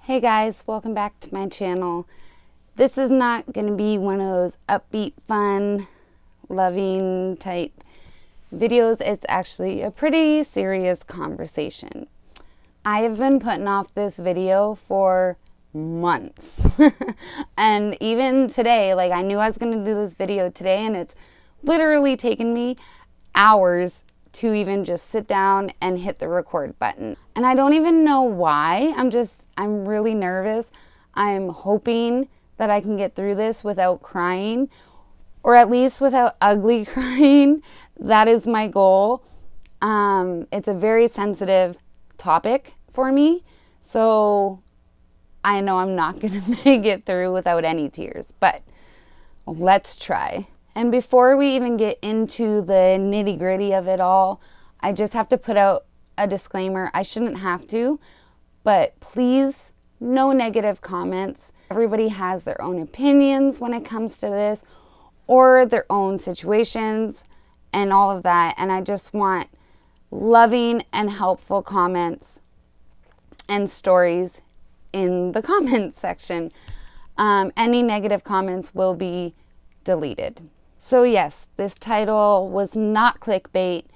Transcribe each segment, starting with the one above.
Hey guys, welcome back to my channel. This is not going to be one of those upbeat, fun, loving type videos. It's actually a pretty serious conversation. I have been putting off this video for months. And even today, like I knew I was going to do this video today, and it's literally taken me hours to even just sit down and hit the record button. And I don't even know why. I'm really nervous. I'm hoping that I can get through this without crying, or at least without ugly crying. That is my goal. It's a very sensitive topic for me, so I know I'm not gonna make it through without any tears, but let's try. And before we even get into the nitty-gritty of it all, I just have to put out a disclaimer. I shouldn't have to, but please, no negative comments. Everybody has their own opinions when it comes to this, or their own situations and all of that. And I just want loving and helpful comments and stories in the comments section. Any negative comments will be deleted. So yes, this title was not clickbait.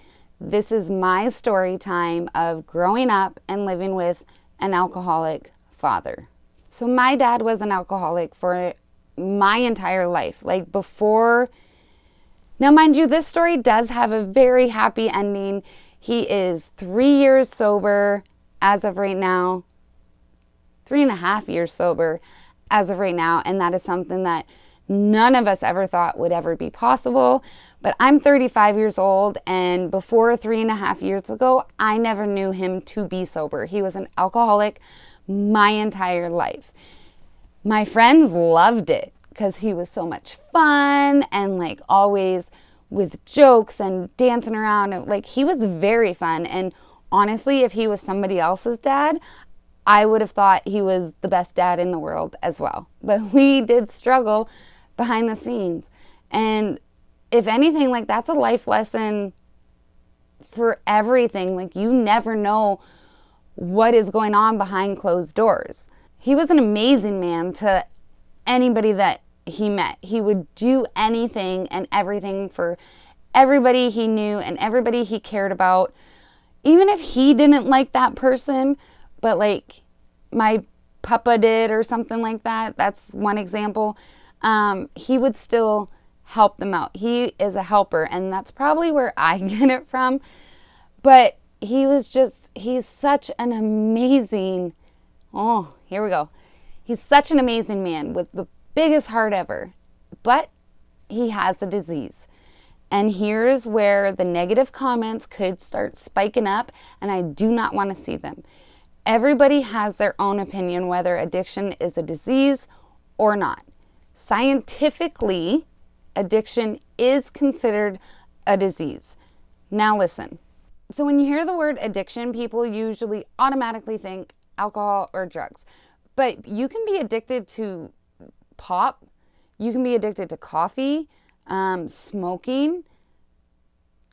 This is my story time of growing up and living with an alcoholic father. So my dad was an alcoholic for my entire life. Like before, now mind you, this story does have a very happy ending. He is 3 years sober as of right now, 3.5 years sober as of right now. And that is something that none of us ever thought would ever be possible. But I'm 35 years old, and before 3.5 years ago, I never knew him to be sober. He was an alcoholic my entire life. My friends loved it because he was so much fun and like always with jokes and dancing around. And, like, he was very fun. And honestly, if he was somebody else's dad, I would have thought he was the best dad in the world as well. But we did struggle behind the scenes. And if anything, like, that's a life lesson for everything. Like, you never know what is going on behind closed doors. He was an amazing man to anybody that he met. He would do anything and everything for everybody he knew and everybody he cared about. Even if he didn't like that person, but like my papa did or something like that. That's one example. He would still help them out. He is a helper, and that's probably where I get it from. But he's such an amazing, here we go. He's such an amazing man with the biggest heart ever, but he has a disease. And here's where the negative comments could start spiking up, and I do not want to see them. Everybody has their own opinion whether addiction is a disease or not. Scientifically, addiction is considered a disease. Now listen. So when you hear the word addiction, people usually automatically think alcohol or drugs. But you can be addicted to pop. You can be addicted to coffee, smoking,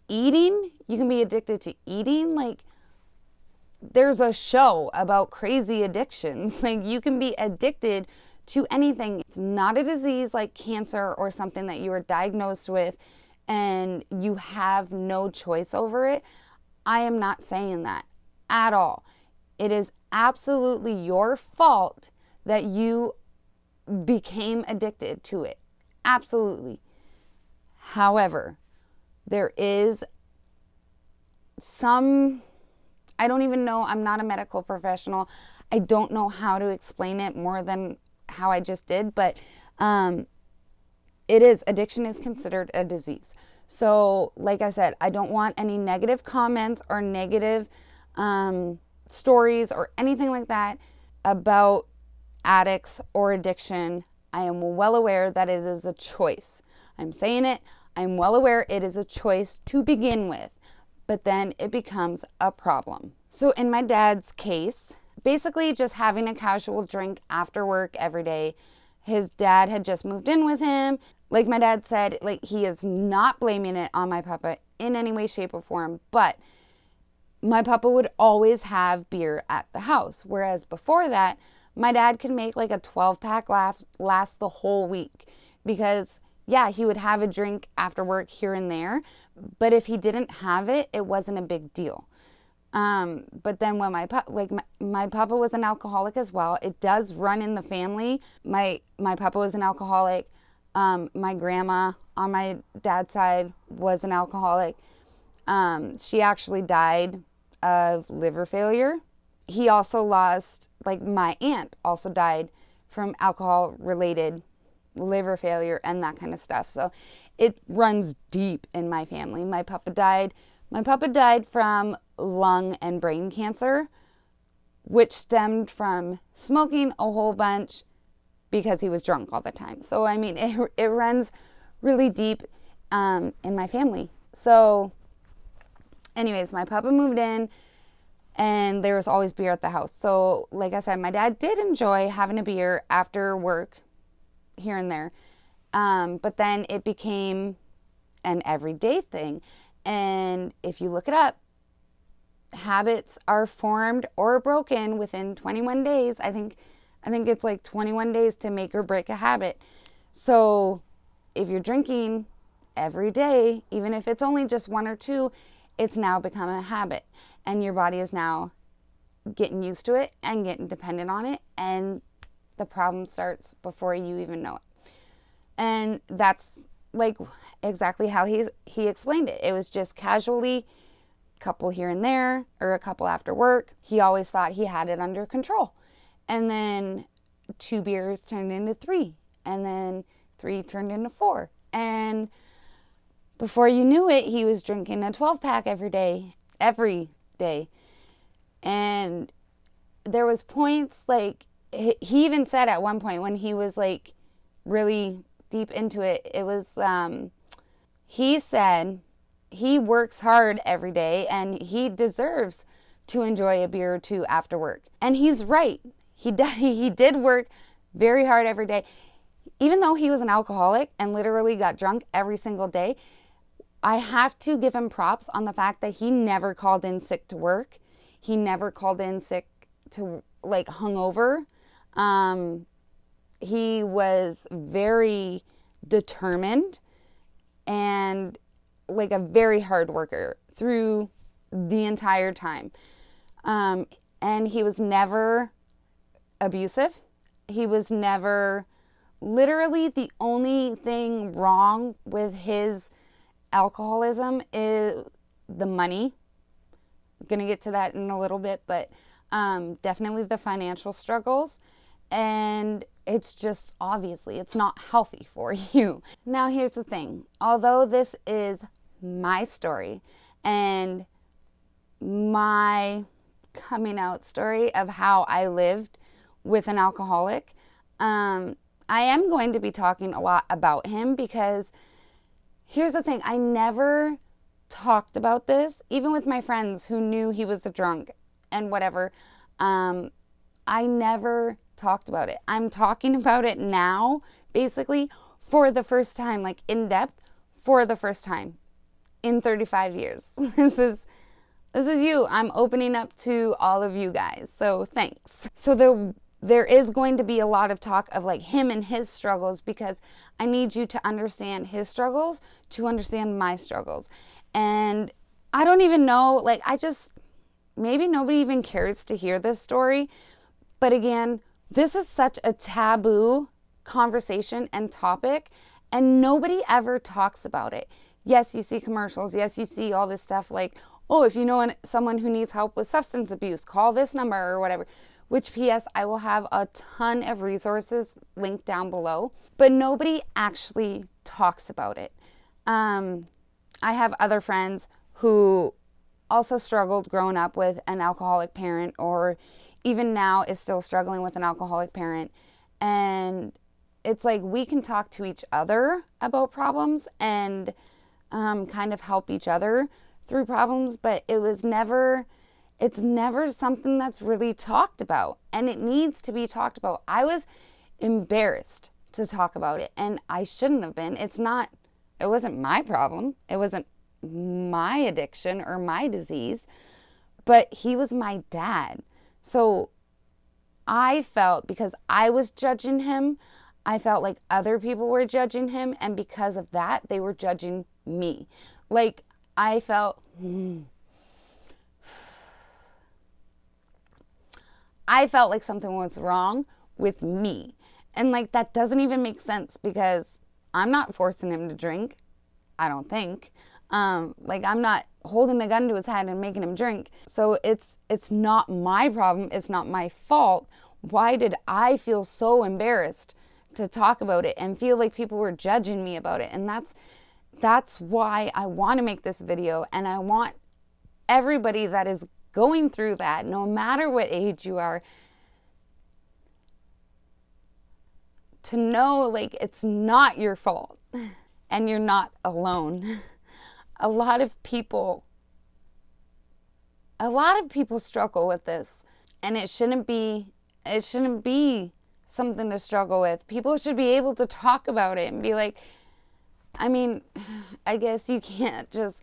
eating. You can be addicted to eating. Like, there's a show about crazy addictions. Like, you can be addicted to anything. It's not a disease like cancer or something that you are diagnosed with and you have no choice over it. I am not saying that at all. It is absolutely your fault that you became addicted to it. Absolutely. However, there is some, I don't even know, I'm not a medical professional. I don't know how to explain it more than how I just did, but addiction is considered a disease. So like I said, I don't want any negative comments or negative stories or anything like that about addicts or addiction. I am well aware that it is a choice. I'm saying it. I'm well aware it is a choice to begin with, but then it becomes a problem. So in my dad's case, basically just having a casual drink after work every day. His dad had just moved in with him. Like my dad said, like, he is not blaming it on my papa in any way, shape, or form, but my papa would always have beer at the house. Whereas before that, My dad could make like a 12-pack last the whole week because, yeah, he would have a drink after work here and there. But if he didn't have it, it wasn't a big deal. But then when my papa was an alcoholic as well. It does run in the family. My papa was an alcoholic. My grandma on my dad's side was an alcoholic. She actually died of liver failure. He also lost, like my aunt also died from alcohol-related liver failure and that kind of stuff. So it runs deep in my family. My papa died from lung and brain cancer, which stemmed from smoking a whole bunch because he was drunk all the time. So, I mean, it runs really deep in my family. So, anyways, my papa moved in, and there was always beer at the house. So, like I said, my dad did enjoy having a beer after work here and there. But then it became an everyday thing. And if you look it up, habits are formed or broken within 21 days. I think it's like 21 days to make or break a habit. So if you're drinking every day, even if it's only just one or two, it's now become a habit. And your body is now getting used to it and getting dependent on it. And the problem starts before you even know it. And that's like exactly how he explained it. It was just casually, a couple here and there, or a couple after work. He always thought he had it under control. And then 2 beers turned into 3. And then 3 turned into 4. And before you knew it, he was drinking a 12-pack every day. And there was points, like, he even said at one point when he was like really deep into it, it was, he said he works hard every day and he deserves to enjoy a beer or 2 after work. And he's right. He did work very hard every day. Even though he was an alcoholic and literally got drunk every single day, I have to give him props on the fact that he never called in sick to work. He never called in sick to, like, hungover. He was very determined and like a very hard worker through the entire time. And he was never abusive. He was never, literally the only thing wrong with his alcoholism is the money. I'm going to get to that in a little bit, but definitely the financial struggles. And it's just, obviously, it's not healthy for you. Now, here's the thing. Although this is my story and my coming out story of how I lived with an alcoholic, I am going to be talking a lot about him because here's the thing. I never talked about this, even with my friends who knew he was a drunk and whatever. I never talked about it. I'm talking about it now, basically, for the first time, like in depth, for the first time in 35 years. This is you. I'm opening up to all of you guys. So thanks. So there is going to be a lot of talk of like him and his struggles because I need you to understand his struggles to understand my struggles. And I don't even know, like, maybe nobody even cares to hear this story. But again, this is such a taboo conversation and topic, and nobody ever talks about it. Yes, you see commercials. Yes, you see all this stuff like, oh, if you know someone who needs help with substance abuse, call this number or whatever. Which, P.S., I will have a ton of resources linked down below. But nobody actually talks about it. I have other friends who also struggled growing up with an alcoholic parent, or even now is still struggling with an alcoholic parent. And it's like we can talk to each other about problems and kind of help each other through problems, but it's never something that's really talked about, and it needs to be talked about. I was embarrassed to talk about it, and I shouldn't have been. It wasn't my problem. It wasn't my addiction or my disease, but he was my dad. So I felt, because I was judging him, I felt like other people were judging him, and because of that, they were judging me. Like, I felt, I felt like something was wrong with me. And like, that doesn't even make sense, because I'm not forcing him to drink. I don't think. Like, I'm not holding a gun to his head and making him drink. So it's not my problem. It's not my fault. Why did I feel so embarrassed to talk about it and feel like people were judging me about it? And that's why I want to make this video. And I want everybody that is going through that, no matter what age you are, to know, like, it's not your fault and you're not alone. A lot of people struggle with this, and it shouldn't be something to struggle with. People should be able to talk about it and be like, I mean, I guess you can't just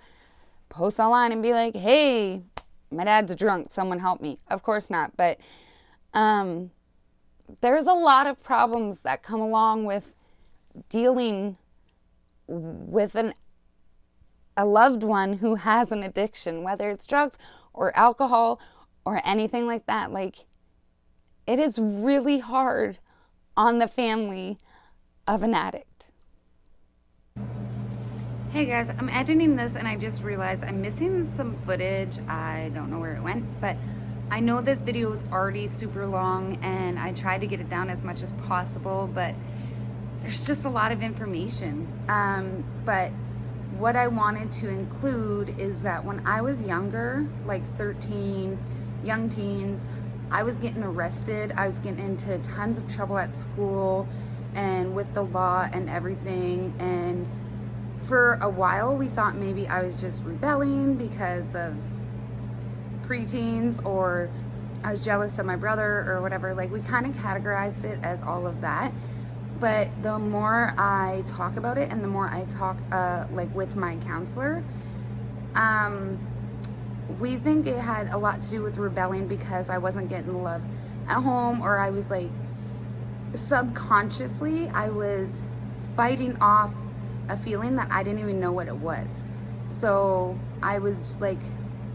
post online and be like, hey, my dad's drunk, someone help me. Of course not. But there's a lot of problems that come along with dealing with a loved one who has an addiction, whether it's drugs or alcohol or anything like that. Like, it is really hard on the family of an addict. Hey guys, I'm editing this and I just realized I'm missing some footage. I don't know where it went, but I know this video is already super long and I tried to get it down as much as possible, but there's just a lot of information. But what I wanted to include is that when I was younger, like 13, young teens, I was getting arrested. I was getting into tons of trouble at school and with the law and everything. And for a while, we thought maybe I was just rebelling because of preteens, or I was jealous of my brother or whatever. Like, we kind of categorized it as all of that. But the more I talk about it and the more I talk like with my counselor, we think it had a lot to do with rebelling because I wasn't getting love at home, or I was like, subconsciously, I was fighting off a feeling that I didn't even know what it was. So I was like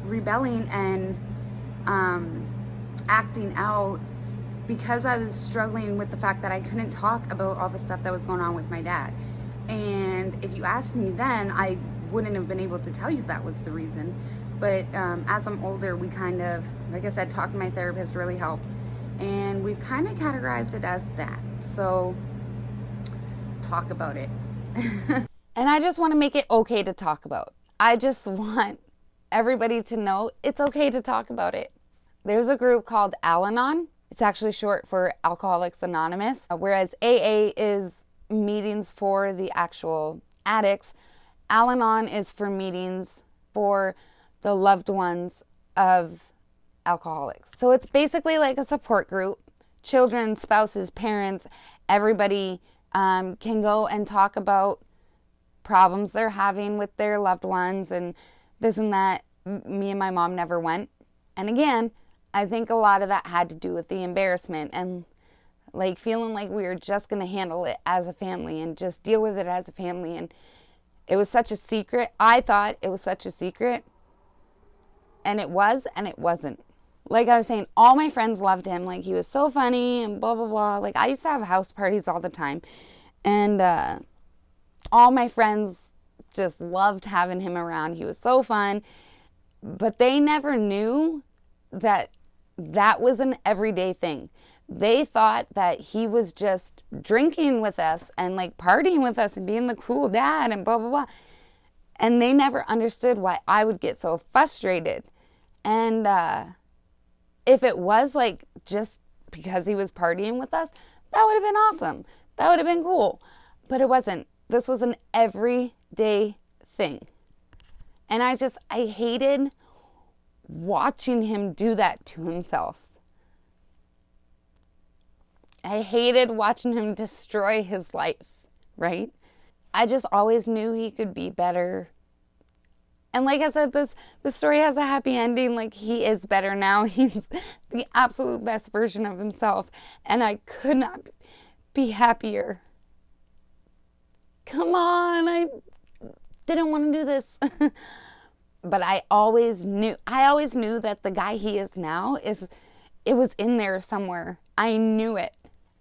rebelling and acting out because I was struggling with the fact that I couldn't talk about all the stuff that was going on with my dad. And if you asked me then, I wouldn't have been able to tell you that was the reason. But as I'm older, we kind of, like I said, talking to my therapist really helped. And we've kind of categorized it as that. So talk about it. And I just want to make it okay to talk about. I just want everybody to know it's okay to talk about it. There's a group called Al-Anon. It's actually short for Alcoholics Anonymous, whereas AA is meetings for the actual addicts. Al-Anon is for meetings for the loved ones of alcoholics. So it's basically like a support group. Children, spouses, parents, everybody can go and talk about problems they're having with their loved ones and this and that. Me and my mom never went. And again, I think a lot of that had to do with the embarrassment and like feeling like we were just going to handle it as a family and just deal with it as a family. And it was such a secret. I thought it was such a secret. And it was, and it wasn't. Like I was saying, all my friends loved him. Like, he was so funny and blah, blah, blah. Like, I used to have house parties all the time. And all my friends just loved having him around. He was so fun. But they never knew that that was an everyday thing. They thought that he was just drinking with us and like partying with us and being the cool dad and blah, blah, blah. And they never understood why I would get so frustrated. And if it was like just because he was partying with us, that would have been awesome. That would have been cool. But it wasn't. This was an everyday thing. And I hated watching him do that to himself. I hated watching him destroy his life, right? I just always knew he could be better And like I said, this story has a happy ending. Like, he is better now. He's the absolute best version of himself. And I could not be happier. Come on, I didn't want to do this. But I always knew that the guy he is now it was in there somewhere. I knew it.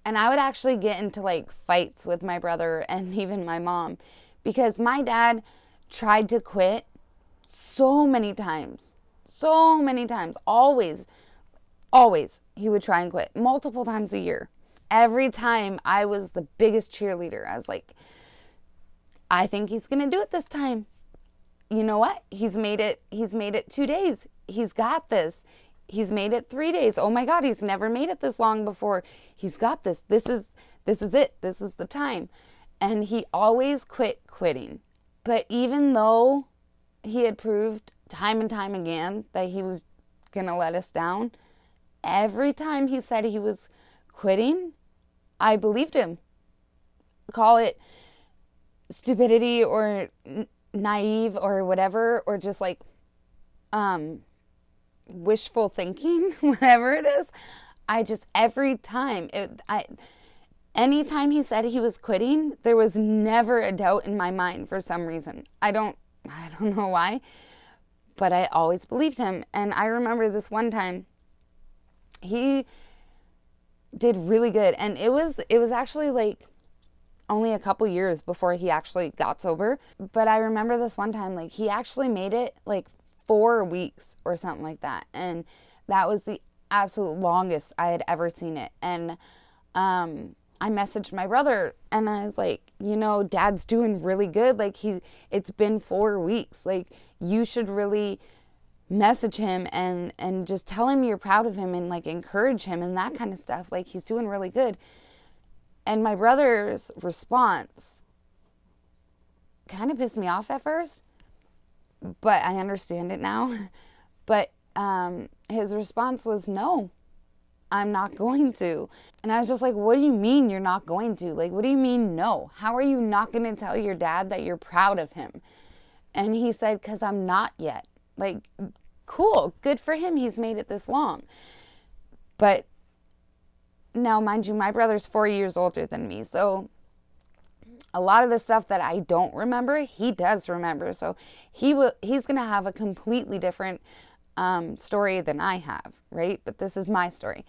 And I would actually get into like fights with my brother and even my mom, because my dad tried to quit so many times. Always he would try and quit multiple times a year. Every time I was the biggest cheerleader. I was like, I think he's going to do it this time. You know what? He's made it 2 days. He's got this. He's made it 3 days. Oh my God, he's never made it this long before. He's got this. This is it. This is the time. And he always quitting. But even though he had proved time and time again that he was going to let us down, every time he said he was quitting, I believed him. Call it stupidity or naive or whatever, or just like wishful thinking, whatever it is. Anytime he said he was quitting, there was never a doubt in my mind for some reason. I don't know why, but I always believed him. And I remember this one time he did really good, and it was actually like only a couple years before he actually got sober. But I remember this one time, like, he actually made it like 4 weeks or something like that. And that was the absolute longest I had ever seen it. And I messaged my brother and I was like, Dad's doing really good. Like, it's been 4 weeks. Like, you should really message him and just tell him you're proud of him and like encourage him and that kind of stuff. Like, he's doing really good. And my brother's response kind of pissed me off at first, but I understand it now. But his response was, no, I'm not going to. And I was just like, what do you mean you're not going to? Like, what do you mean no? How are you not going to tell your dad that you're proud of him? And he said, because I'm not yet. Like, cool, good for him. He's made it this long. But now, mind you, my brother's 4 years older than me. So a lot of the stuff that I don't remember, he does remember. So he's going to have a completely different story than I have, right? But this is my story.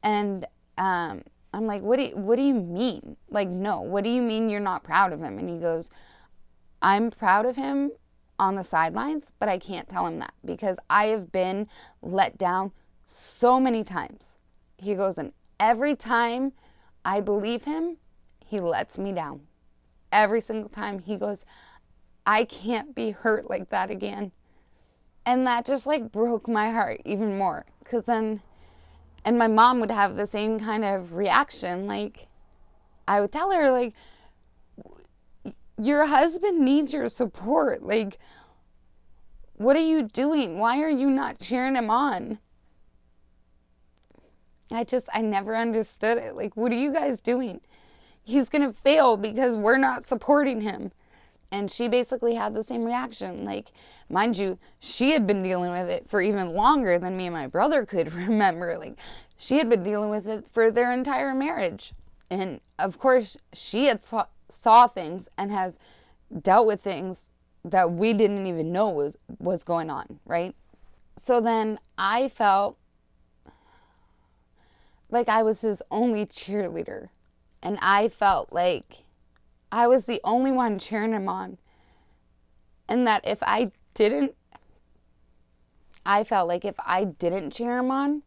And I'm like, what do you mean? Like, no, what do you mean you're not proud of him? And he goes, I'm proud of him on the sidelines, but I can't tell him that because I have been let down so many times. He goes, and every time I believe him, he lets me down. Every single time. He goes, I can't be hurt like that again. And that just like broke my heart even more. Because then, and my mom would have the same kind of reaction. Like, I would tell her, like, your husband needs your support. Like, what are you doing? Why are you not cheering him on? I never understood it. Like, what are you guys doing? He's going to fail because we're not supporting him. And she basically had the same reaction. Like, mind you, she had been dealing with it for even longer than me and my brother could remember. Like, she had been dealing with it for their entire marriage. And of course, she had saw things and have dealt with things that we didn't even know was going on, right? So then I felt like I was his only cheerleader. And I felt like I was the only one cheering him on. And that if I felt like if I didn't cheer him on,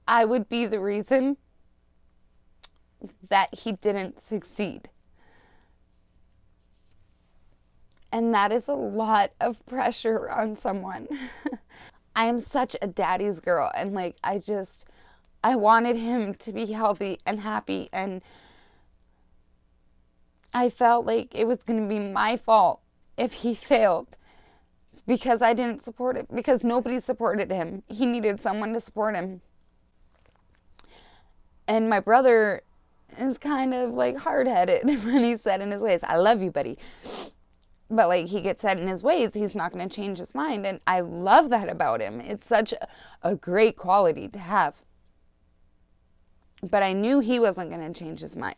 I would be the reason that he didn't succeed. And that is a lot of pressure on someone. I am such a daddy's girl. And like, I wanted him to be healthy and happy. And I felt like it was going to be my fault if he failed because I didn't support it, because nobody supported him. He needed someone to support him. And my brother is kind of like hard-headed when he said in his ways, I love you, buddy. But like, he gets set in his ways. He's not going to change his mind. And I love that about him. It's such a great quality to have. But I knew he wasn't going to change his mind.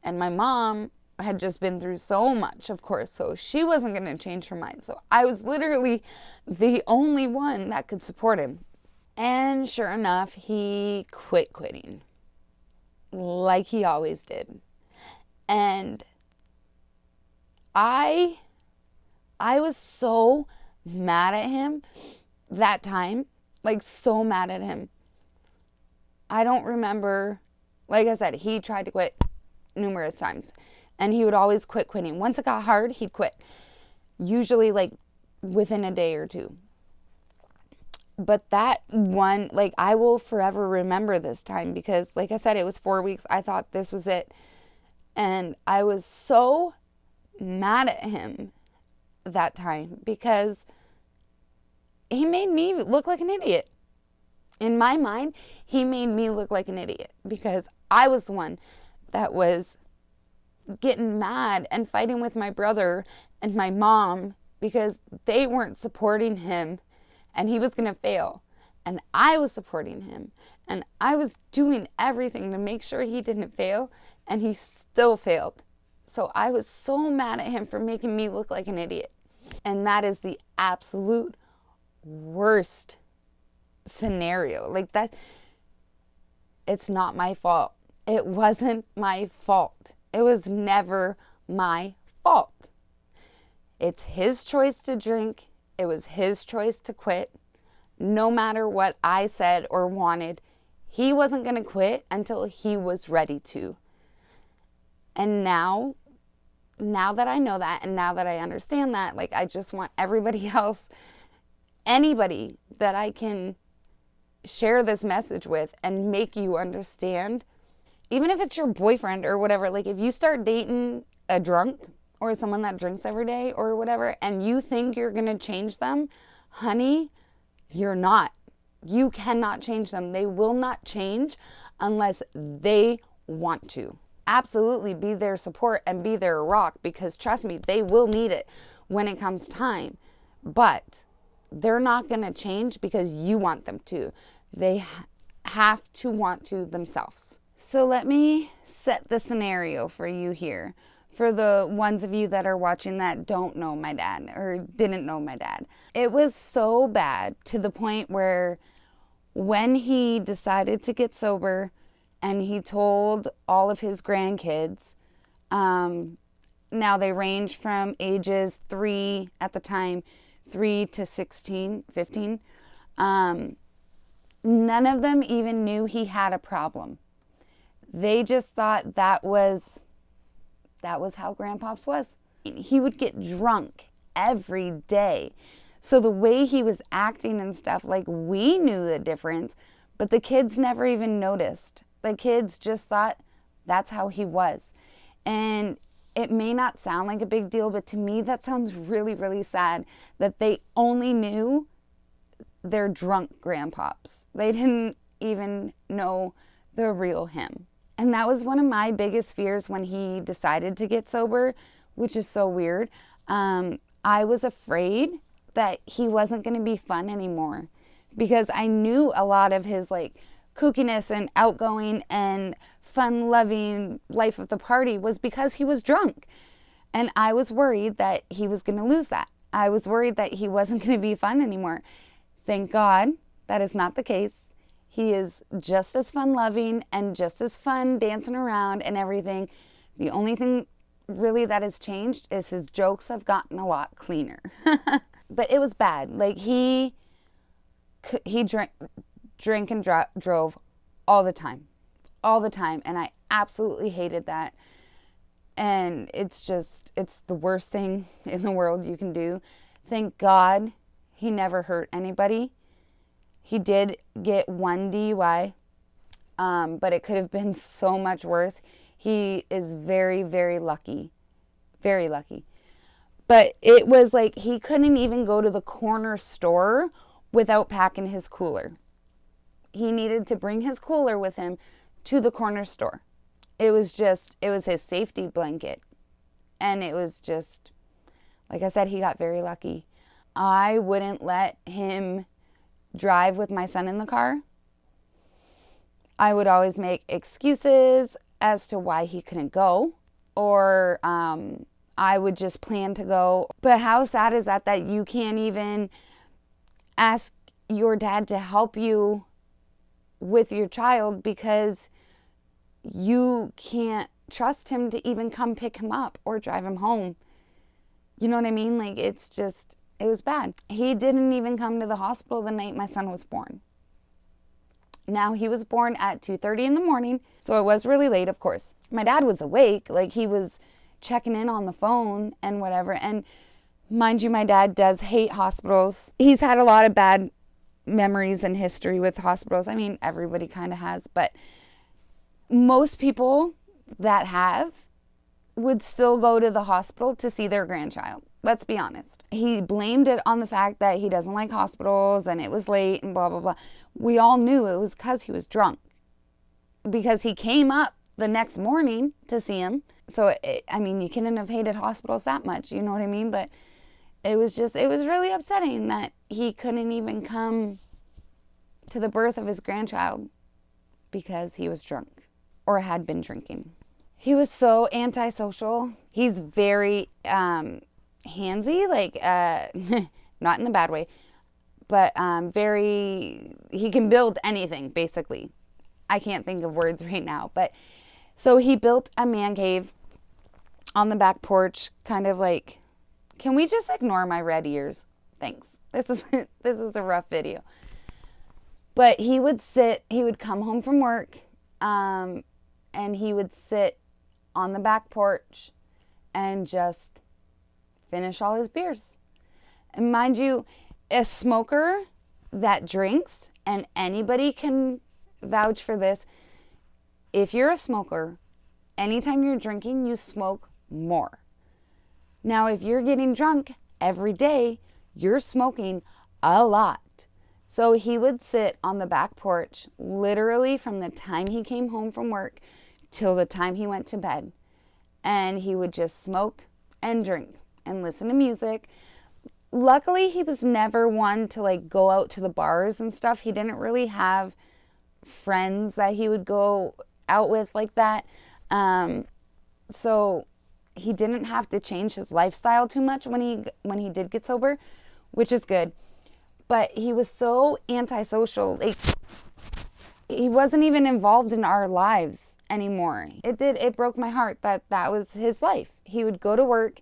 And my mom had just been through so much, of course, so she wasn't going to change her mind. So I was literally the only one that could support him. And sure enough, he quit quitting, like he always did. And I was so mad at him that time, like so mad at him. I don't remember, like I said, he tried to quit numerous times, and he would always quit quitting. Once it got hard, he'd quit, usually like within a day or two. But that one, like, I will forever remember this time, because like I said, it was 4 weeks. I thought this was it. And I was so mad at him that time because he made me look like an idiot. In my mind, he made me look like an idiot because I was the one that was getting mad and fighting with my brother and my mom because they weren't supporting him and he was going to fail. And I was supporting him and I was doing everything to make sure he didn't fail, and he still failed. So I was so mad at him for making me look like an idiot. And that is the absolute worst scenario. Like, that, it's not my fault. It wasn't my fault. It was never my fault. It's his choice to drink. It was his choice to quit. No matter what I said or wanted, he wasn't going to quit until he was ready to. And now that I know that, and now that I understand that, like, I just want everybody else, anybody that I can share this message with and make you understand, even if it's your boyfriend or whatever, like, if you start dating a drunk or someone that drinks every day or whatever, and you think you're going to change them, honey, you're not. You cannot change them. They will not change unless they want to. Absolutely be their support and be their rock, because trust me, they will need it when it comes time. But they're not going to change because you want them to. They have to want to themselves. So let me set the scenario for you here. For the ones of you that are watching that don't know my dad or didn't know my dad. It was so bad to the point where when he decided to get sober and he told all of his grandkids, now they range from ages 3 at the time, 3 to 16, 15. None of them even knew he had a problem. They just thought that was how Grandpops was. He would get drunk every day. So the way he was acting and stuff, like, we knew the difference, but the kids never even noticed. The kids just thought that's how he was. And it may not sound like a big deal, but to me that sounds really, really sad that they only knew their drunk grandpops. They didn't even know the real him. And that was one of my biggest fears when he decided to get sober, which is so weird. I was afraid that he wasn't going to be fun anymore, because I knew a lot of his, like, kookiness and outgoing and fun-loving life of the party was because he was drunk. And I was worried that he was going to lose that. I was worried that he wasn't going to be fun anymore. Thank God that is not the case. He is just as fun-loving and just as fun dancing around and everything. The only thing really that has changed is his jokes have gotten a lot cleaner. But it was bad. Like, he drank and drove all the time. And I absolutely hated that. And it's the worst thing in the world you can do. Thank God he never hurt anybody. He did get 1 DUI, but it could have been so much worse. He is very, very lucky. Very lucky. But it was like he couldn't even go to the corner store without packing his cooler. He needed to bring his cooler with him to the corner store. It was his safety blanket. And it was just Like I said, he got very lucky. I wouldn't let him drive with my son in the car. I would always make excuses as to why he couldn't go, or I would just plan to go. But how sad is that you can't even ask your dad to help you with your child because you can't trust him to even come pick him up or drive him home? You know what I mean? Like, it was bad. He didn't even come to the hospital the night my son was born. Now, he was born at 2:30 in the morning, so it was really late, of course. My dad was awake, like he was checking in on the phone and whatever. And mind you, my dad does hate hospitals. He's had a lot of bad memories and history with hospitals. I mean, everybody kind of has, but most people that have would still go to the hospital to see their grandchild. Let's be honest. He blamed it on the fact that he doesn't like hospitals and it was late and blah, blah, blah. We all knew it was because he was drunk. Because he came up the next morning to see him. So, you couldn't have hated hospitals that much, you know what I mean? But it was really upsetting that he couldn't even come to the birth of his grandchild because he was drunk or had been drinking. He was so antisocial. He's very handsy, like, not in a bad way, but he can build anything, basically. I can't think of words right now, but so he built a man cave on the back porch, kind of like, can we just ignore my red ears? Thanks. This is a rough video. But he would come home from work, and he would sit on the back porch and just finish all his beers. And mind you, a smoker that drinks, and anybody can vouch for this, if you're a smoker, anytime you're drinking, you smoke more. Now, if you're getting drunk every day, you're smoking a lot. So he would sit on the back porch literally from the time he came home from work till the time he went to bed. And he would just smoke and drink and listen to music. Luckily, he was never one to like go out to the bars and stuff. He didn't really have friends that he would go out with like that. So he didn't have to change his lifestyle too much when he did get sober, which is good. But he was so antisocial. Like, he wasn't even involved in our lives anymore. It broke my heart that was his life. He would go to work,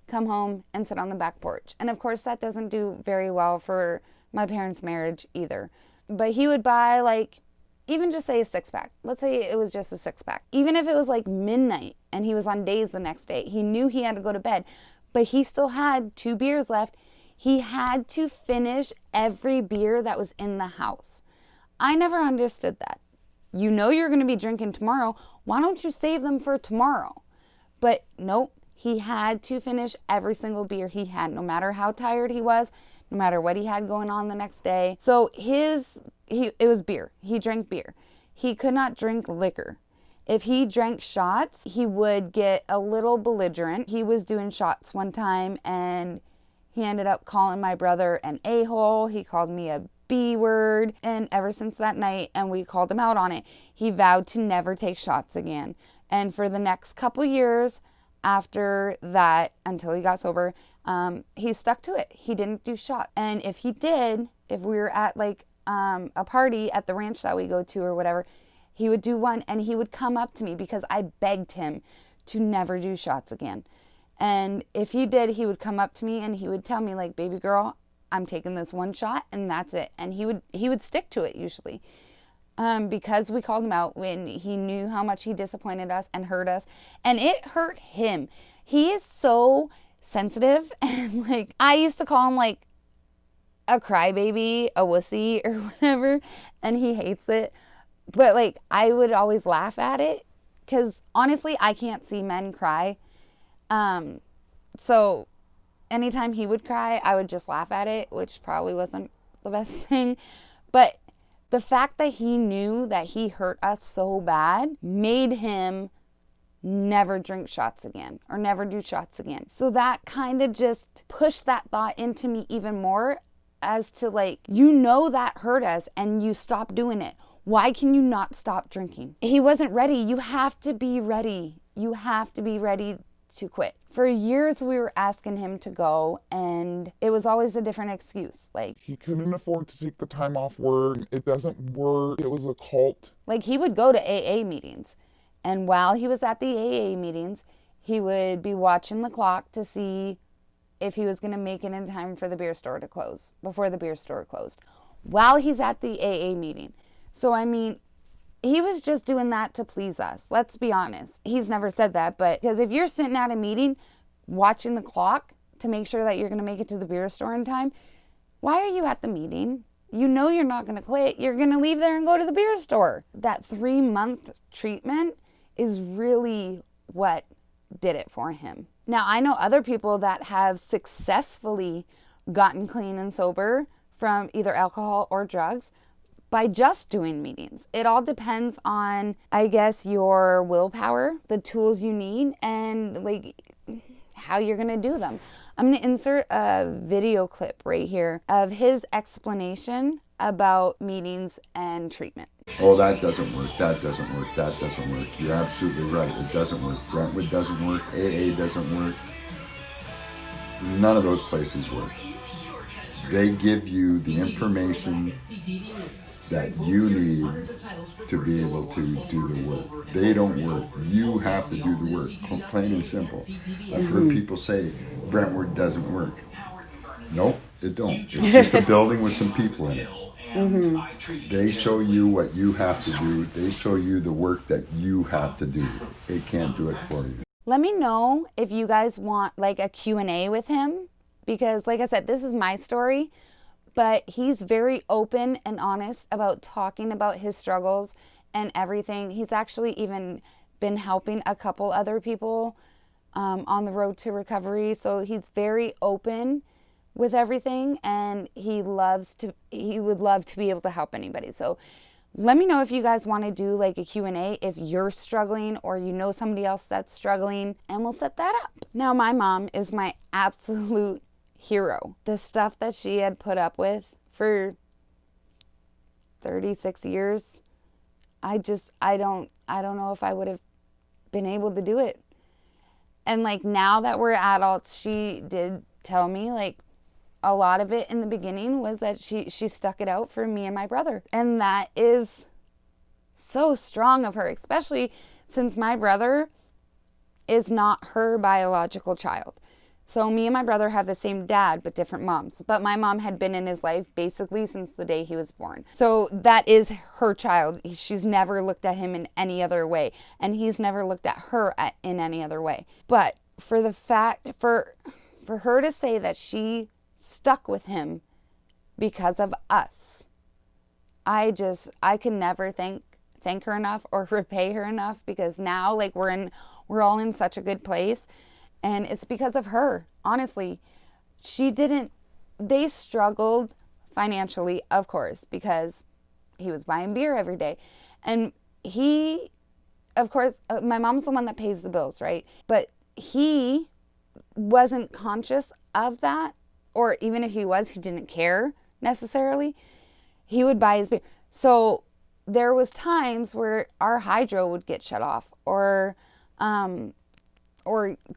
come home, and sit on the back porch. And of course, that doesn't do very well for my parents' marriage either. But he would buy, like, even just say a 6-pack. Let's say it was just a 6-pack. Even if it was like midnight and he was on days the next day, he knew he had to go to bed, but he still had 2 beers left. He had to finish every beer that was in the house. I never understood that. You know you're going to be drinking tomorrow. Why don't you save them for tomorrow? But nope, he had to finish every single beer he had, no matter how tired he was, no matter what he had going on the next day. So it was beer. He drank beer. He could not drink liquor. If he drank shots, he would get a little belligerent. He was doing shots one time and he ended up calling my brother an a-hole. He called me a B-word. And ever since that night, and we called him out on it, he vowed to never take shots again. And for the next couple years after that, until he got sober, he stuck to it. He didn't do shots. And if he did, if we were at like a party at the ranch that we go to or whatever, he would do one and he would come up to me because I begged him to never do shots again. And if he did, he would come up to me and he would tell me, like, baby girl, I'm taking this one shot and that's it. And he would stick to it usually, because we called him out when he knew how much he disappointed us and hurt us. And it hurt him. He is so sensitive. And like, I used to call him like a crybaby, a wussy or whatever. And he hates it. But like, I would always laugh at it because honestly, I can't see men cry. So anytime he would cry, I would just laugh at it, which probably wasn't the best thing. But the fact that he knew that he hurt us so bad made him never drink shots again or never do shots again. So that kind of just pushed that thought into me even more, as to like, you know that hurt us and you stopped doing it. Why can you not stop drinking? He wasn't ready. You have to be ready. You have to be ready to quit. For years we were asking him to go, and it was always a different excuse. Like, he couldn't afford to take the time off work. It doesn't work. It was a cult. Like, he would go to AA meetings, and while he was at the AA meetings, he would be watching the clock to see if he was going to make it in time for the beer store to close, before the beer store closed, while he's at the AA meeting. So, I mean, he was just doing that to please us. Let's be honest. He's never said that, but because if you're sitting at a meeting watching the clock to make sure that you're going to make it to the beer store in time, why are you at the meeting? You know you're not going to quit. You're going to leave there and go to the beer store. That 3-month treatment is really what did it for him. Now, I know other people that have successfully gotten clean and sober from either alcohol or drugs by just doing meetings. It all depends on, I guess, your willpower, the tools you need, and like how you're gonna do them. I'm gonna insert a video clip right here of his explanation about meetings and treatment. Oh, that doesn't work, that doesn't work, that doesn't work. You're absolutely right, it doesn't work. Brentwood doesn't work, AA doesn't work. None of those places work. They give you the information that you need to be able to do the work. They don't work. You have to do the work, plain and simple. I've heard people say Brentwood doesn't work. Nope, it don't. It's just a building with some people in it. They show you what you have to do. They show you the work that you have to do. It can't do it for you. Let me know if you guys want like a Q&A with him, because like I said, this is my story. But he's very open and honest about talking about his struggles and everything. He's actually even been helping a couple other people on the road to recovery. So he's very open with everything, and he would love to be able to help anybody. So let me know if you guys want to do like a Q&A if you're struggling or you know somebody else that's struggling, and we'll set that up. Now, my mom is my absolute hero. The stuff that she had put up with for 36 years, I don't know if I would have been able to do it. And like, now that we're adults, she did tell me like a lot of it in the beginning was that she stuck it out for me and my brother. And that is so strong of her, especially since my brother is not her biological child. So me and my brother have the same dad, but different moms. But my mom had been in his life basically since the day he was born. So that is her child. She's never looked at him in any other way. And he's never looked at her in any other way. But for the fact, for her to say that she stuck with him because of us, I could never thank her enough or repay her enough, because now like we're all in such a good place. And it's because of her, honestly. They struggled financially, of course, because he was buying beer every day. And he, of course, my mom's the one that pays the bills, right? But he wasn't conscious of that, or even if he was, he didn't care necessarily. He would buy his beer. So there was times where our hydro would get shut off, or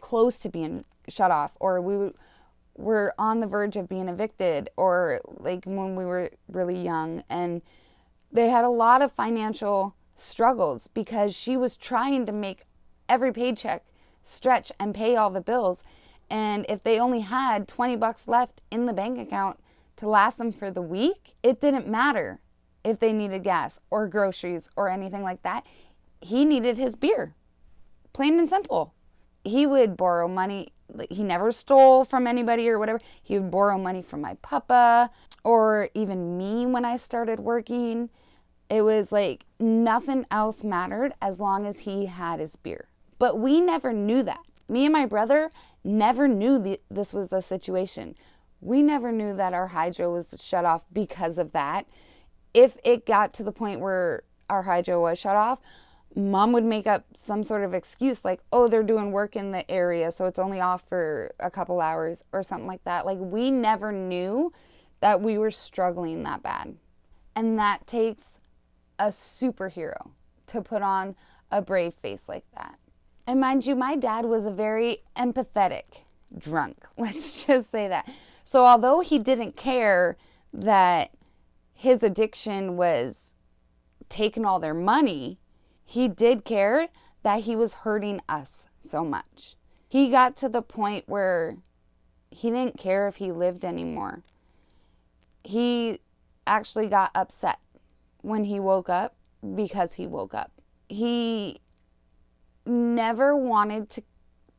close to being shut off, or we were on the verge of being evicted, or like when we were really young. And they had a lot of financial struggles because she was trying to make every paycheck stretch and pay all the bills. And if they only had $20 left in the bank account to last them for the week, it didn't matter if they needed gas or groceries or anything like that. He needed his beer, plain and simple. He would borrow money. He never stole from anybody or whatever. He would borrow money from my papa, or even me when I started working. It was like nothing else mattered as long as he had his beer. But we never knew that. Me and my brother never knew this was a situation. We never knew that our hydro was shut off because of that. If it got to the point where our hydro was shut off, Mom would make up some sort of excuse like, oh, they're doing work in the area, so it's only off for a couple hours or something like that. Like, we never knew that we were struggling that bad. And that takes a superhero to put on a brave face like that. And mind you, my dad was a very empathetic drunk. Let's just say that. So although he didn't care that his addiction was taking all their money, he did care that he was hurting us so much. He got to the point where he didn't care if he lived anymore. He actually got upset when he woke up because he woke up. He never wanted to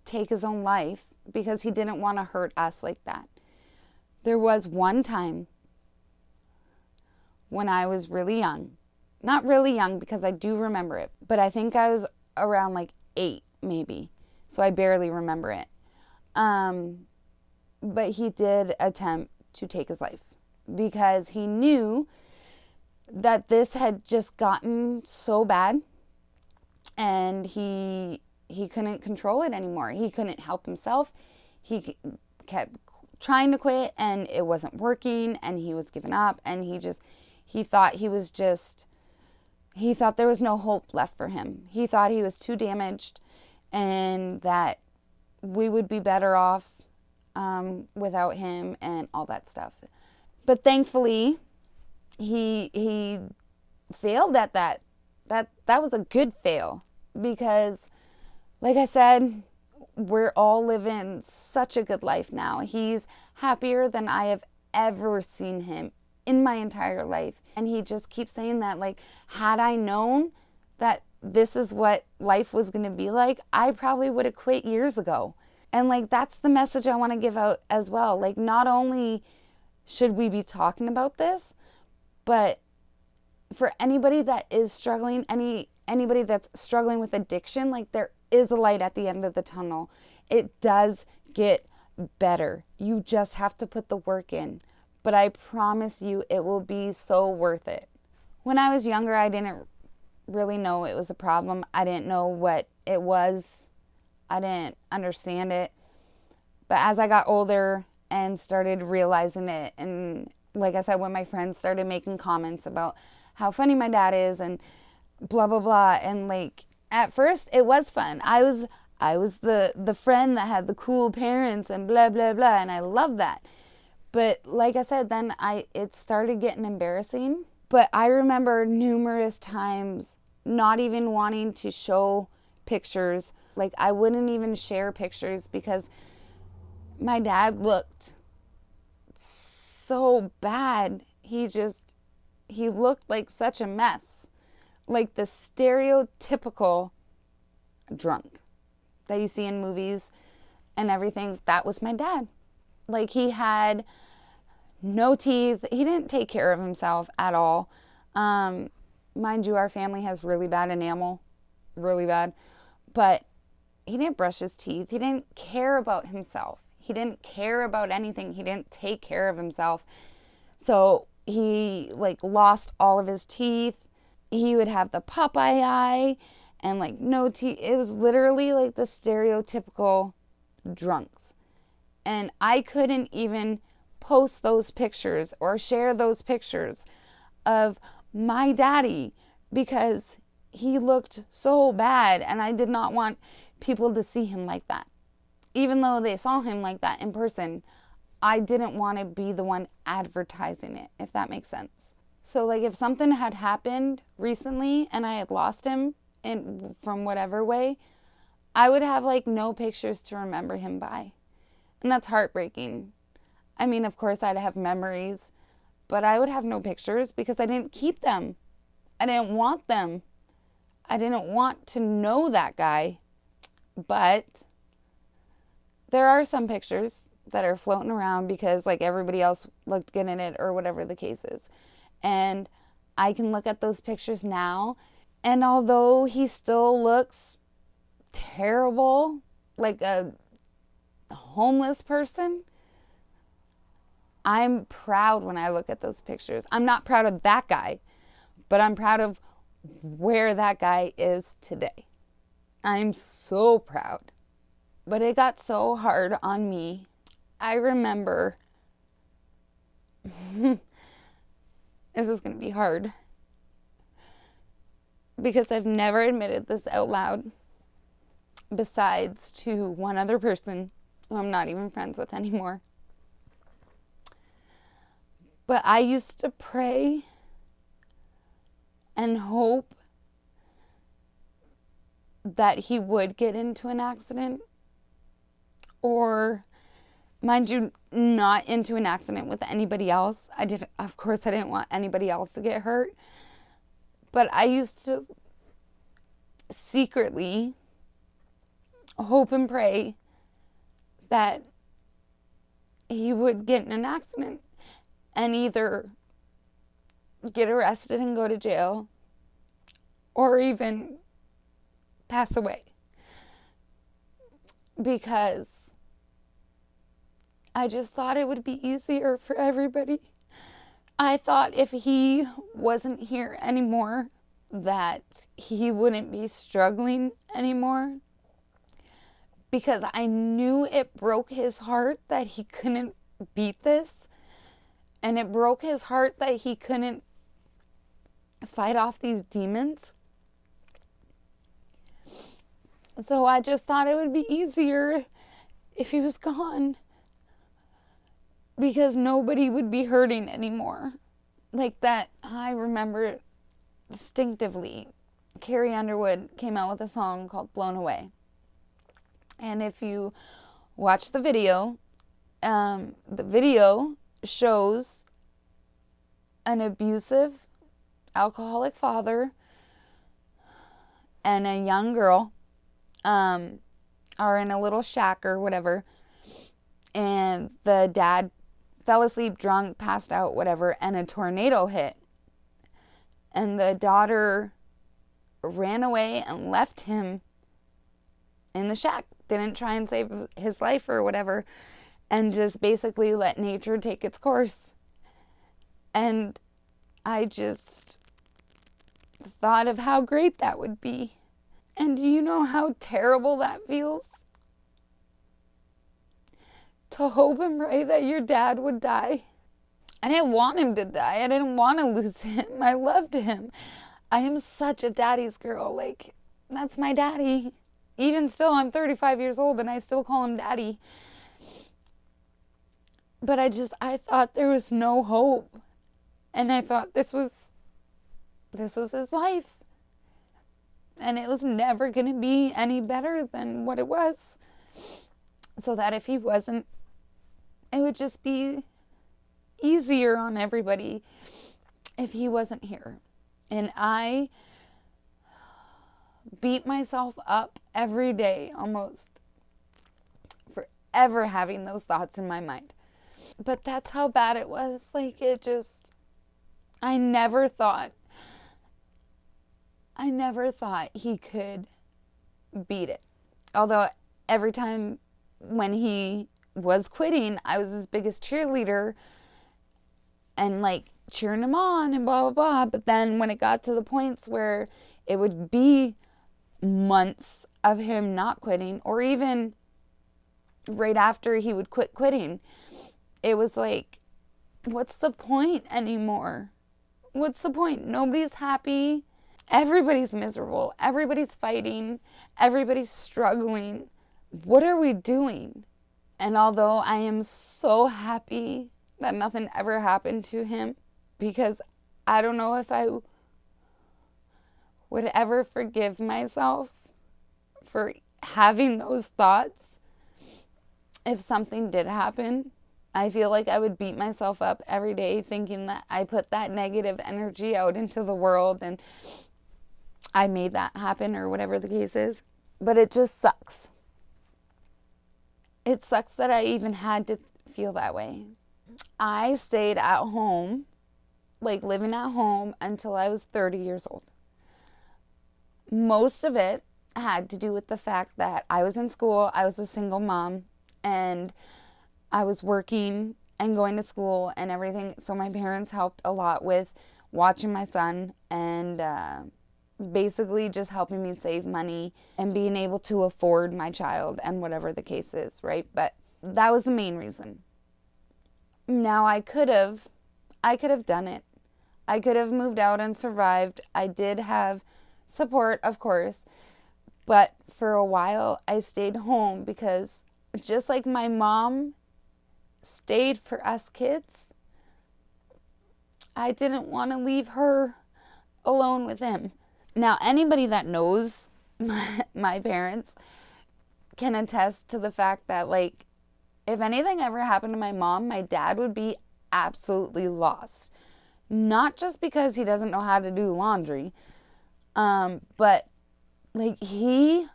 take his own life because he didn't want to hurt us like that. There was one time when I was really young. Not really young because I do remember it, but I think I was around like 8 maybe. So I barely remember it. But he did attempt to take his life because he knew that this had just gotten so bad and he couldn't control it anymore. He couldn't help himself. He kept trying to quit and it wasn't working and he was giving up and he thought there was no hope left for him. He thought he was too damaged and that we would be better off without him and all that stuff. But thankfully, he failed at that. That was a good fail because, like I said, we're all living such a good life now. He's happier than I have ever seen him in my entire life. And he just keeps saying that, like, had I known that this is what life was going to be like, I probably would have quit years ago. And, like, that's the message I want to give out as well. Like, not only should we be talking about this, but for anybody that is struggling, anybody that's struggling with addiction, like, there is a light at the end of the tunnel. It does get better. You just have to put the work in. But I promise you it will be so worth it. When I was younger, I didn't really know it was a problem. I didn't know what it was. I didn't understand it. But as I got older and started realizing it, and like I said, when my friends started making comments about how funny my dad is and blah, blah, blah, and like, at first it was fun. I was the friend that had the cool parents and blah, blah, blah, and I loved that. But like I said, then it started getting embarrassing. But I remember numerous times not even wanting to show pictures. Like, I wouldn't even share pictures because my dad looked so bad. He looked like such a mess. Like the stereotypical drunk that you see in movies and everything. That was my dad. Like, he had no teeth. He didn't take care of himself at all. Mind you, our family has really bad enamel. Really bad. But he didn't brush his teeth. He didn't care about himself. He didn't care about anything. He didn't take care of himself. So he, like, lost all of his teeth. He would have the Popeye eye and, like, no teeth. It was literally like the stereotypical drunks. And I couldn't even post those pictures or share those pictures of my daddy because he looked so bad and I did not want people to see him like that. Even though they saw him like that in person, I didn't want to be the one advertising it, if that makes sense. So, like, if something had happened recently and I had lost him from whatever way, I would have, like, no pictures to remember him by. And that's heartbreaking. I mean, of course, I'd have memories, but I would have no pictures because I didn't keep them. I didn't want them. I didn't want to know that guy. But there are some pictures that are floating around because, like, everybody else looked good in it or whatever the case is. And I can look at those pictures now, and although he still looks terrible, like a homeless person, I'm proud when I look at those pictures. I'm not proud of that guy, but I'm proud of where that guy is today. I'm so proud. But it got so hard on me. I remember, this is going to be hard, because I've never admitted this out loud, besides to one other person who I'm not even friends with anymore. But I used to pray and hope that he would get into an accident, or, mind you, not into an accident with anybody else. Of course, I didn't want anybody else to get hurt. But I used to secretly hope and pray that he would get in an accident and either get arrested and go to jail, or even pass away. Because I just thought it would be easier for everybody. I thought if he wasn't here anymore, that he wouldn't be struggling anymore. Because I knew it broke his heart that he couldn't beat this. And it broke his heart that he couldn't fight off these demons. So I just thought it would be easier if he was gone, because nobody would be hurting anymore. Like that, I remember distinctively, Carrie Underwood came out with a song called Blown Away. And if you watch the video shows an abusive, alcoholic father and a young girl are in a little shack or whatever, and the dad fell asleep, drunk, passed out, whatever, and a tornado hit. And the daughter ran away and left him in the shack. Didn't try and save his life or whatever, and just basically let nature take its course. And I just thought of how great that would be. And do you know how terrible that feels? To hope and pray that your dad would die. I didn't want him to die. I didn't want to lose him. I loved him. I am such a daddy's girl. Like, that's my daddy. Even still, I'm 35 years old and I still call him daddy. But I thought there was no hope. And I thought this was his life. And it was never going to be any better than what it was. So that if he wasn't, it would just be easier on everybody if he wasn't here. And I beat myself up every day almost for ever having those thoughts in my mind. But that's how bad it was. Like, I never thought he could beat it. Although every time when he was quitting, I was his biggest cheerleader and like cheering him on and blah, blah, blah. But then when it got to the points where it would be months of him not quitting, or even right after he would quit quitting, it was like, what's the point anymore? What's the point? Nobody's happy. Everybody's miserable. Everybody's fighting. Everybody's struggling. What are we doing? And although I am so happy that nothing ever happened to him, because I don't know if I would ever forgive myself for having those thoughts if something did happen. I feel like I would beat myself up every day thinking that I put that negative energy out into the world and I made that happen, or whatever the case is. But it just sucks. It sucks that I even had to feel that way. I stayed at home, like living at home, until I was 30 years old. Most of it had to do with the fact that I was in school, I was a single mom, and I was working and going to school and everything. So my parents helped a lot with watching my son and basically just helping me save money and being able to afford my child and whatever the case is, right? But that was the main reason. Now I could have done it. I could have moved out and survived. I did have support, of course, but for a while I stayed home because just like my mom stayed for us kids, I didn't want to leave her alone with him. Now, anybody that knows my parents can attest to the fact that, like, if anything ever happened to my mom, my dad would be absolutely lost. Not just because he doesn't know how to do laundry, but, like, he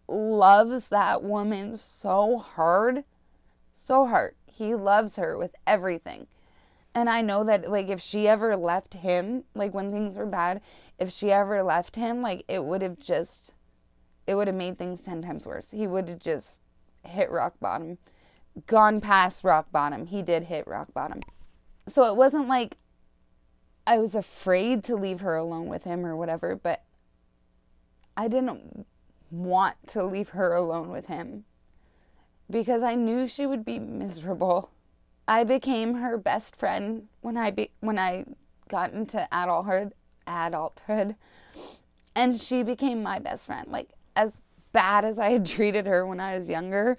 loves that woman so hard, so hard. He loves her with everything. And I know that, like, if she ever left him, like, when things were bad, if she ever left him, like, it would have made things 10 times worse. He would have just hit rock bottom, gone past rock bottom. He did hit rock bottom. So it wasn't like I was afraid to leave her alone with him or whatever, but I didn't want to leave her alone with him because I knew she would be miserable. I became her best friend when I got into adulthood, and she became my best friend. Like, as bad as I had treated her when I was younger,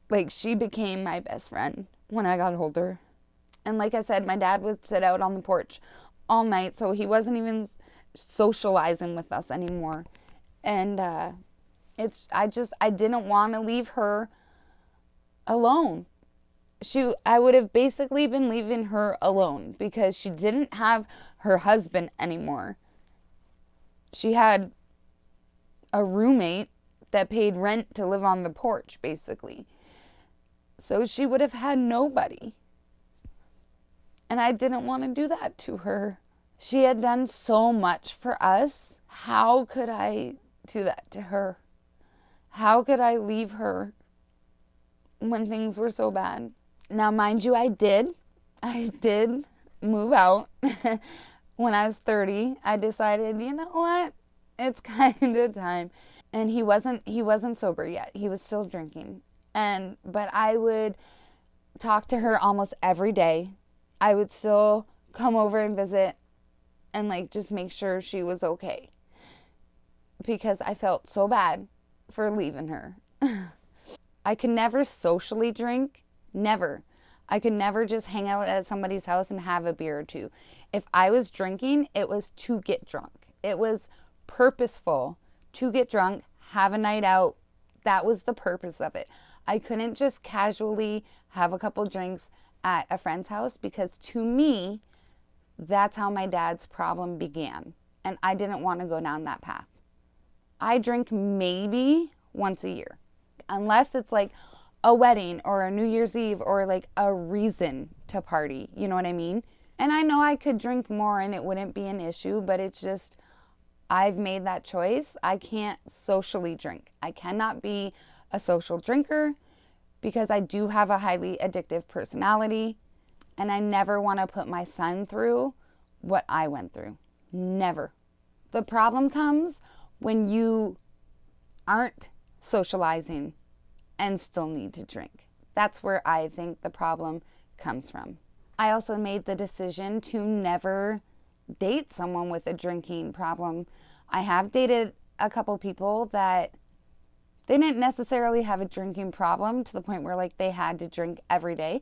like, she became my best friend when I got older. And like I said, my dad would sit out on the porch all night, so he wasn't even socializing with us anymore. And I didn't want to leave her alone. I would have basically been leaving her alone because she didn't have her husband anymore. She had a roommate that paid rent to live on the porch, basically. So she would have had nobody. And I didn't want to do that to her. She had done so much for us. How could I do that to her? How could I leave her when things were so bad? Now, mind you, I did move out. When I was 30, I decided, you know what? It's kind of time. And he wasn't sober yet. He was still drinking. But I would talk to her almost every day. I would still come over and visit and, like, just make sure she was okay. Because I felt so bad for leaving her. I could never socially drink. Never. I could never just hang out at somebody's house and have a beer or two. If I was drinking, it was to get drunk. It was purposeful to get drunk, have a night out. That was the purpose of it. I couldn't just casually have a couple drinks at a friend's house because, to me, that's how my dad's problem began. And I didn't want to go down that path. I drink maybe once a year. Unless it's like a wedding or a New Year's Eve or like a reason to party. You know what I mean? And I know I could drink more and it wouldn't be an issue, but it's just, I've made that choice. I can't socially drink. I cannot be a social drinker because I do have a highly addictive personality, and I never want to put my son through what I went through. Never. The problem comes when you aren't socializing and still need to drink. That's where I think the problem comes from. I also made the decision to never date someone with a drinking problem. I have dated a couple people that they didn't necessarily have a drinking problem to the point where, like, they had to drink every day,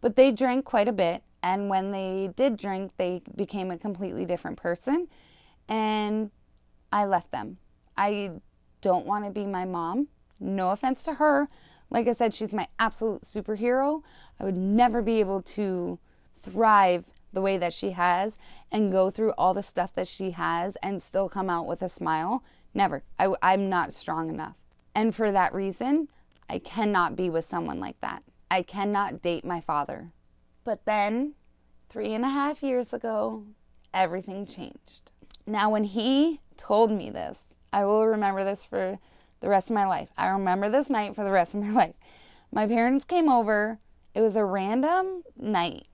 but they drank quite a bit. And when they did drink, they became a completely different person, and I left them. I don't want to be my mom. No offense to her. Like I said, she's my absolute superhero. I would never be able to thrive the way that she has and go through all the stuff that she has and still come out with a smile. Never. I'm not strong enough. And for that reason, I cannot be with someone like that. I cannot date my father. But then, 3.5 years ago, everything changed. Now, when he told me this, I will remember this for the rest of my life. I remember this night for the rest of my life. My parents came over. It was a random night,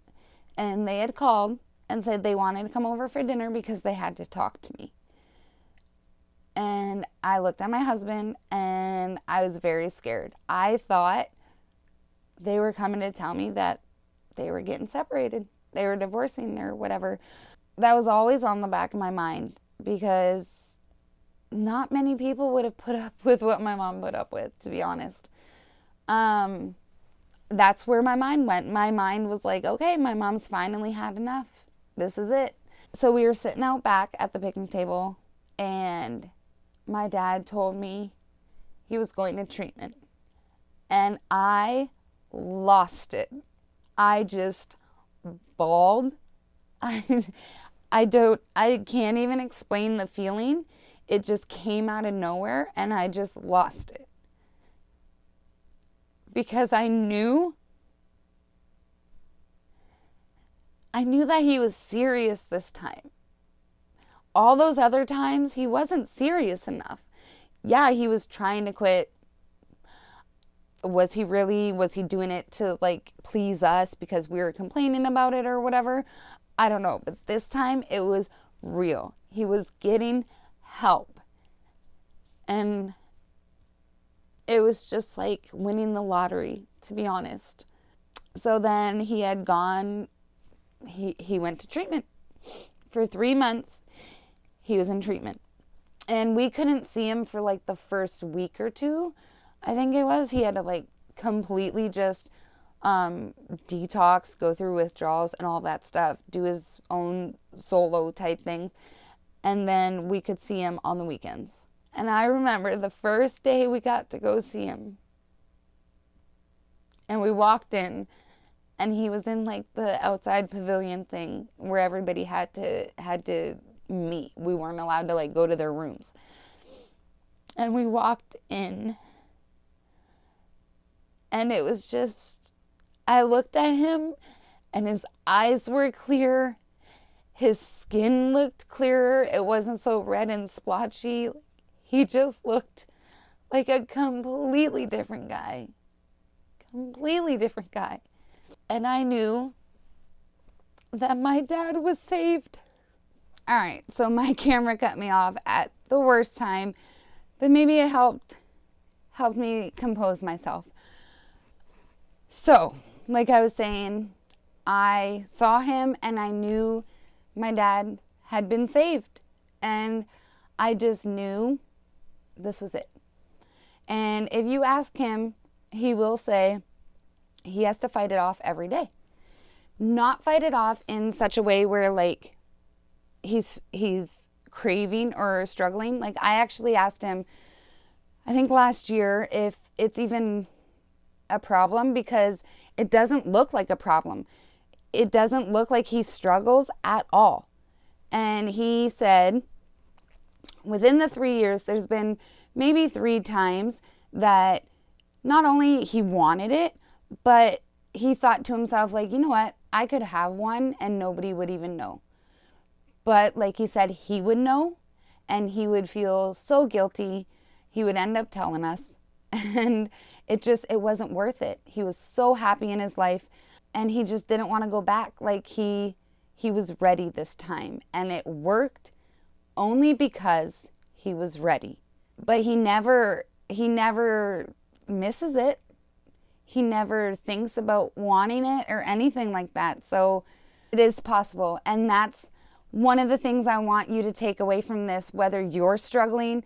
and they had called and said they wanted to come over for dinner because they had to talk to me. And I looked at my husband and I was very scared. I thought they were coming to tell me that they were getting separated. They were divorcing or whatever. That was always on the back of my mind because not many people would have put up with what my mom put up with, to be honest. That's where my mind went. My mind was like, okay, my mom's finally had enough. This is it. So we were sitting out back at the picnic table, and my dad told me he was going to treatment. And I lost it. I just bawled. I can't even explain the feeling. It just came out of nowhere, and I just lost it. Because I knew that he was serious this time. All those other times, he wasn't serious enough. Yeah, he was trying to quit. Was he doing it to like please us because we were complaining about it or whatever? I don't know. But this time it was real. He was getting help. And it was just like winning the lottery, to be honest. So then he had gone, he went to treatment. For 3 months, he was in treatment. And we couldn't see him for like the first week or two. I think it was. He had to like completely just detox, go through withdrawals and all that stuff, do his own solo type thing. And then we could see him on the weekends. And I remember the first day we got to go see him. And we walked in, and he was in like the outside pavilion thing where everybody had to meet. We weren't allowed to like go to their rooms. And we walked in, and it was just, I looked at him, and his eyes were clear. His skin looked clearer. It wasn't so red and splotchy. He just looked like a completely different guy. Completely different guy. And I knew that my dad was saved. All right, so my camera cut me off at the worst time, but maybe it helped me compose myself. So, like I was saying, I saw him and I knew my dad had been saved. And I just knew this was it. And if you ask him, he will say he has to fight it off every day. Not fight it off in such a way where like he's craving or struggling. Like I actually asked him, I think last year, if it's even a problem, because it doesn't look like a problem. It doesn't look like he struggles at all. And he said within the 3 years, there's been maybe 3 times that not only he wanted it, but he thought to himself, like, you know what? I could have one and nobody would even know. But like he said, he would know and he would feel so guilty. He would end up telling us. And it wasn't worth it. He was so happy in his life and he just didn't want to go back. Like he was ready this time. And it worked only because he was ready. But he never misses it. He never thinks about wanting it or anything like that. So it is possible. And that's one of the things I want you to take away from this, whether you're struggling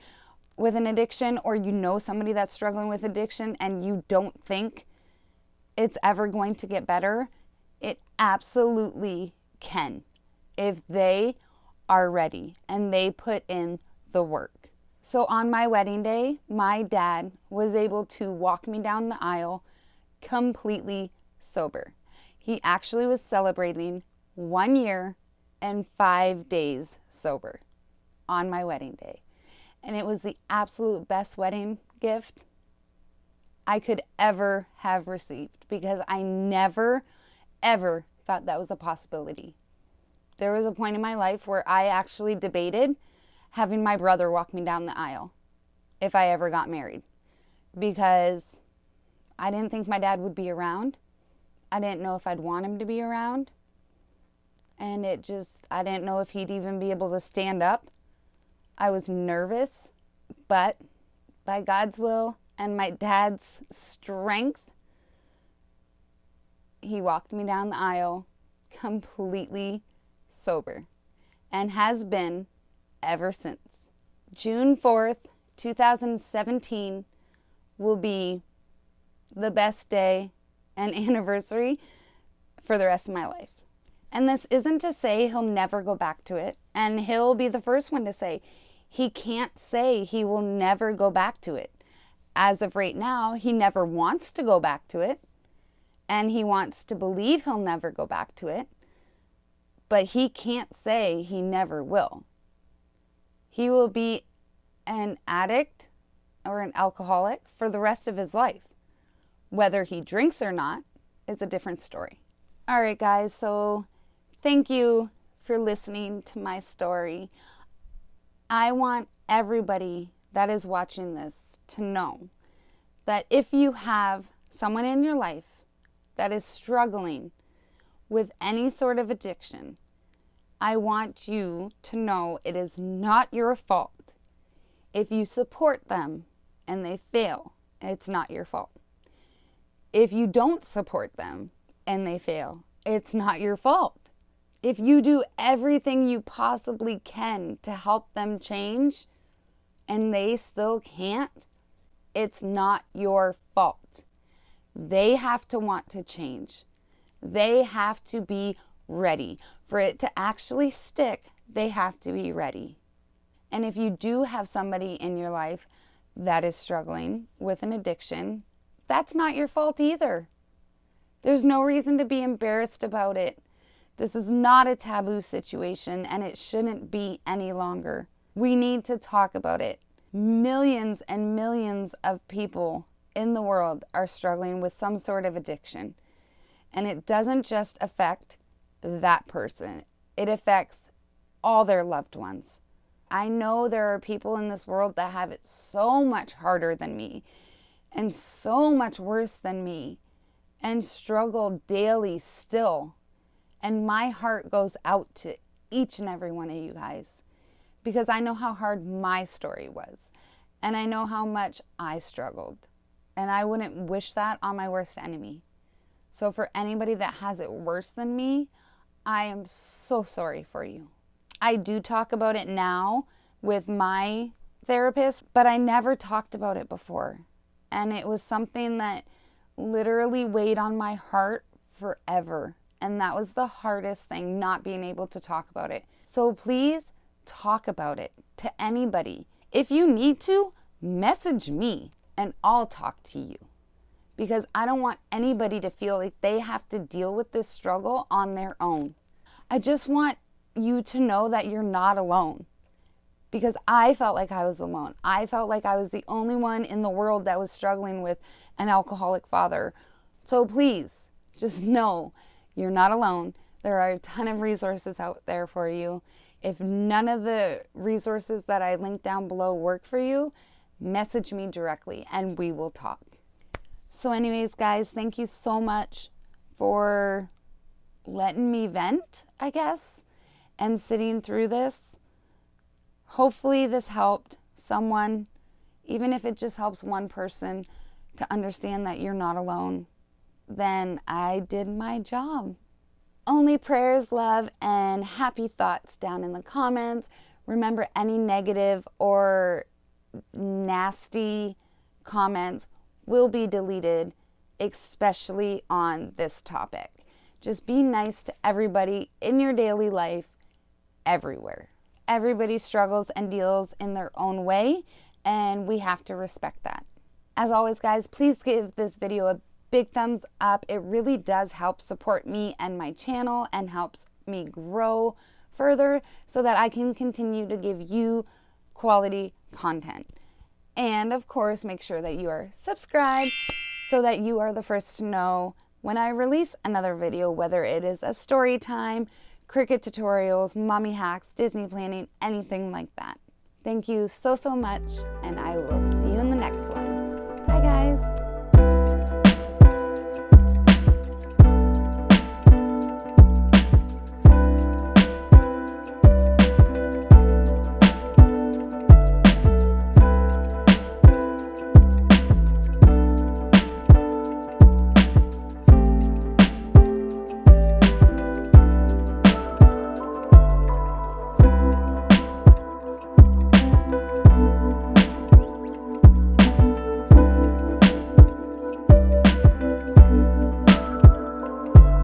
with an addiction or you know somebody that's struggling with addiction and you don't think it's ever going to get better. It absolutely can if they are ready and they put in the work. So on my wedding day, my dad was able to walk me down the aisle completely sober. He actually was celebrating 1 year and 5 days sober on my wedding day. And it was the absolute best wedding gift I could ever have received because I never, ever thought that was a possibility. There was a point in my life where I actually debated having my brother walk me down the aisle if I ever got married because I didn't think my dad would be around. I didn't know if I'd want him to be around. And I didn't know if he'd even be able to stand up. I was nervous. But by God's will and my dad's strength, he walked me down the aisle completely sober and has been ever since. June 4th, 2017 will be the best day and anniversary for the rest of my life. And this isn't to say he'll never go back to it. And he'll be the first one to say he can't say he will never go back to it. As of right now, he never wants to go back to it. And he wants to believe he'll never go back to it. But he can't say he never will. He will be an addict or an alcoholic for the rest of his life. Whether he drinks or not is a different story. All right, guys, so thank you for listening to my story. I want everybody that is watching this to know that if you have someone in your life that is struggling with any sort of addiction, I want you to know it is not your fault. If you support them and they fail, it's not your fault. If you don't support them and they fail, it's not your fault. If you do everything you possibly can to help them change and they still can't, it's not your fault. They have to want to change. They have to be ready. For it to actually stick, they have to be ready. And if you do have somebody in your life that is struggling with an addiction, that's not your fault either. There's no reason to be embarrassed about it. This is not a taboo situation, and it shouldn't be any longer. We need to talk about it. Millions and millions of people in the world are struggling with some sort of addiction. And it doesn't just affect that person. It affects all their loved ones. I know there are people in this world that have it so much harder than me and so much worse than me and struggle daily still. And my heart goes out to each and every one of you guys because I know how hard my story was and I know how much I struggled. And I wouldn't wish that on my worst enemy. So for anybody that has it worse than me, I am so sorry for you. I do talk about it now with my therapist, but I never talked about it before. And it was something that literally weighed on my heart forever. And that was the hardest thing, not being able to talk about it. So please talk about it to anybody. If you need to, message me and I'll talk to you. Because I don't want anybody to feel like they have to deal with this struggle on their own. I just want you to know that you're not alone. Because I felt like I was alone. I felt like I was the only one in the world that was struggling with an alcoholic father. So please, just know you're not alone. There are a ton of resources out there for you. If none of the resources that I linked down below work for you, message me directly and we will talk. So anyways, guys, thank you so much for letting me vent, I guess, and sitting through this. Hopefully this helped someone, even if it just helps one person to understand that you're not alone. Then I did my job. Only prayers, love, and happy thoughts down in the comments. Remember, any negative or nasty comments will be deleted, especially on this topic. Just be nice to everybody in your daily life, everywhere. Everybody struggles and deals in their own way, and we have to respect that. As always, guys, please give this video a big thumbs up. It really does help support me and my channel and helps me grow further so that I can continue to give you quality content. And of course, make sure that you are subscribed so that you are the first to know when I release another video, whether it is a story time, cricket tutorials, mommy hacks, Disney planning, anything like that. Thank you so much, and I